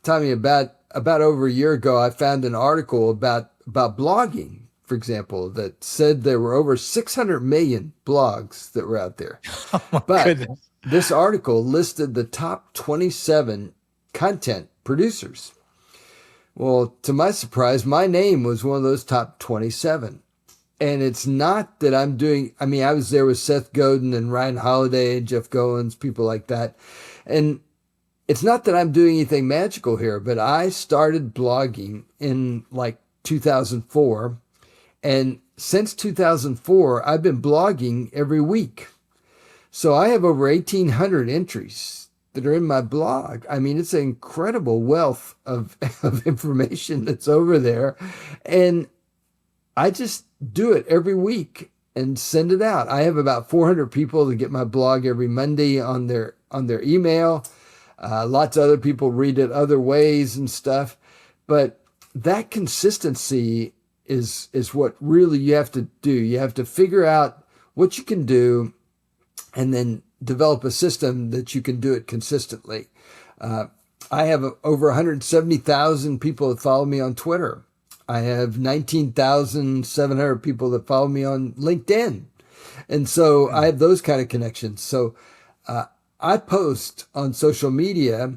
Tommy, about over a year ago, I found an article about blogging, for example, that said there were over 600 million blogs that were out there. Oh my But goodness. this article listed the top 27 content producers. Well, to my surprise, my name was one of those top 27. And it's not that I'm doing, I mean, I was there with Seth Godin and Ryan Holiday and Jeff Goins, people like that. And it's not that I'm doing anything magical here, but I started blogging in like 2004. And since 2004, I've been blogging every week. So I have over 1,800 entries that are in my blog. I mean, it's an incredible wealth of information that's over there. And I just do it every week and send it out. I have about 400 people that get my blog every Monday on their email. Lots of other people read it other ways and stuff. But that consistency is what really you have to do. You have to figure out what you can do and then develop a system that you can do it consistently. I have over 170,000 people that follow me on Twitter. I have 19,700 people that follow me on LinkedIn. And so I have those kind of connections. So I post on social media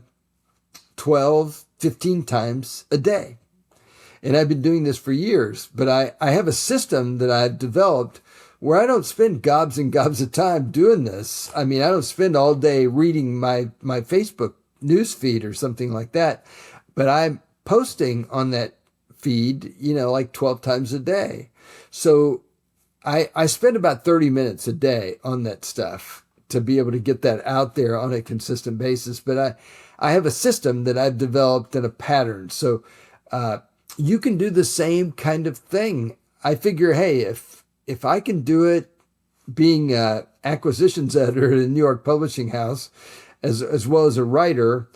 12, 15 times a day. And I've been doing this for years, but I have a system that I've developed where I don't spend gobs and gobs of time doing this. I mean, I don't spend all day reading my Facebook news feed or something like that, but I'm posting on that feed, like 12 times a day. So I spend about 30 minutes a day on that stuff to be able to get that out there on a consistent basis. But I have a system that I've developed and a pattern. So you can do the same kind of thing. I figure, hey, if I can do it being acquisitions editor at a New York publishing house, as well as a writer,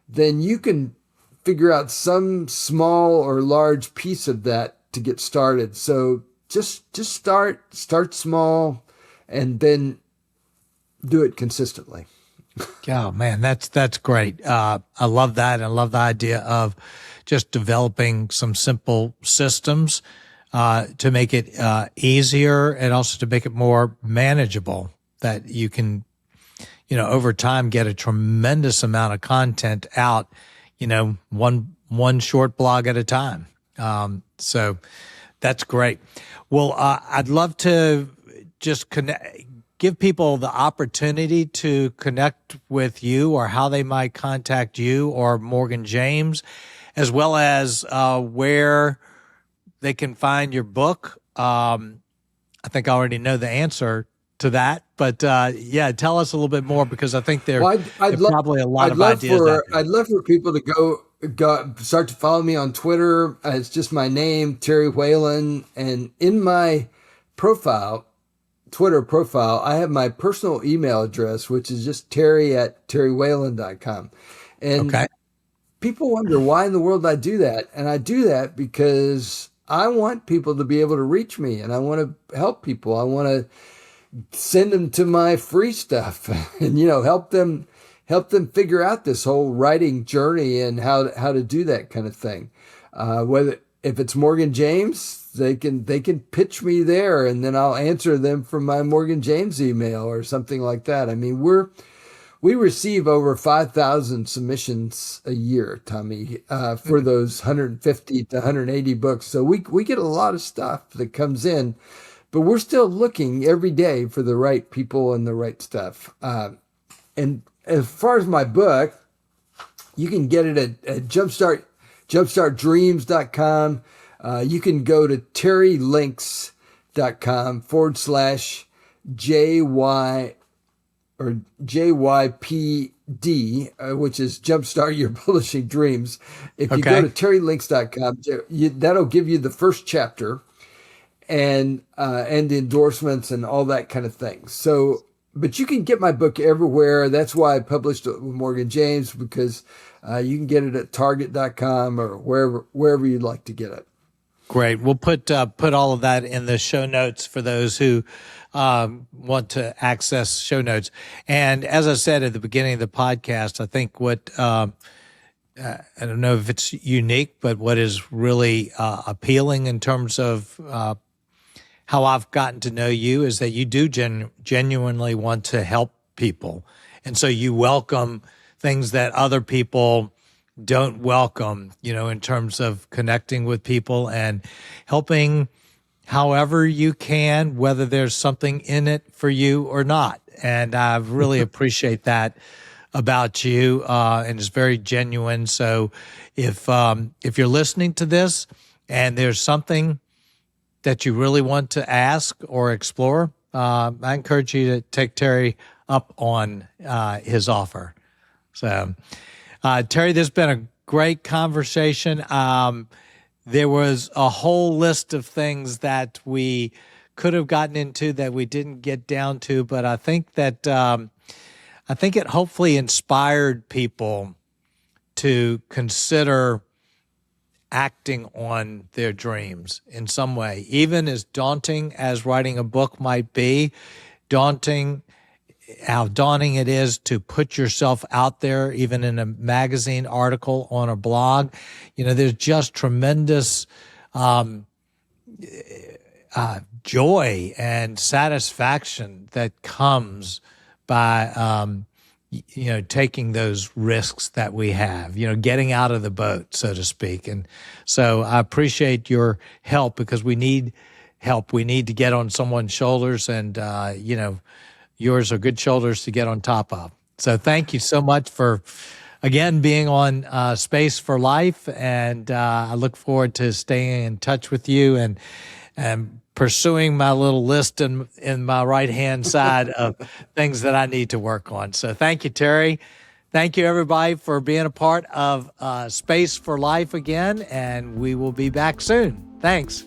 then you can figure out some small or large piece of that to get started. So just start small and then do it consistently. Oh man, that's great. I love that. I love the idea of just developing some simple systems to make it easier and also to make it more manageable, that you can, over time get a tremendous amount of content out, one short blog at a time. So that's great. Well, I'd love to just give people the opportunity to connect with you, or how they might contact you or Morgan James, as well as where they can find your book. I think I already know the answer to that, but yeah, tell us a little bit more, because I think there's probably a lot of ideas out there. I'd love for people to go start to follow me on Twitter. It's just my name, Terry Whalin, and in my Twitter profile, I have my personal email address, which is just terry@terrywhalin.com. And Okay. people wonder why in the world I do that. And I do that because I want people to be able to reach me, and I want to help people. I want to send them to my free stuff and, help them figure out this whole writing journey and how to do that kind of thing. If it's Morgan James, they can pitch me there, and then I'll answer them from my Morgan James email or something like that. I mean, we receive over 5,000 submissions a year, Tommy, for those 150 to 180 books. So we get a lot of stuff that comes in, but we're still looking every day for the right people and the right stuff. And as far as my book, you can get it at jumpstartdreams.com. You can go to terrylinks.com/JY or JYPD, which is Jumpstart Your Publishing Dreams. If you go to terrylinks.com, that'll give you the first chapter and the endorsements and all that kind of thing. So, but you can get my book everywhere. That's why I published it with Morgan James, because you can get it at target.com or wherever you'd like to get it. Great. We'll put all of that in the show notes for those who want to access show notes. And as I said at the beginning of the podcast, I think what I don't know if it's unique, but what is really appealing in terms of how I've gotten to know you is that you do genuinely want to help people. And so you welcome things that other people don't welcome, in terms of connecting with people and helping however you can, whether there's something in it for you or not. And I really appreciate that about you, and it's very genuine. So if you're listening to this and there's something that you really want to ask or explore, I encourage you to take Terry up on his offer. So, Terry, this has been a great conversation. There was a whole list of things that we could have gotten into that we didn't get down to, but I think that I think it hopefully inspired people to consider acting on their dreams in some way, even as daunting as writing a book might be, how daunting it is to put yourself out there, even in a magazine article, on a blog. There's just tremendous joy and satisfaction that comes by taking those risks that we have, getting out of the boat, so to speak. And so I appreciate your help, because we need help. We need to get on someone's shoulders, and yours are good shoulders to get on top of. So thank you so much for, again, being on Space for Life. And I look forward to staying in touch with you and pursuing my little list in my right-hand side of things that I need to work on. So thank you, Terry. Thank you, everybody, for being a part of Space for Life again, and we will be back soon. Thanks.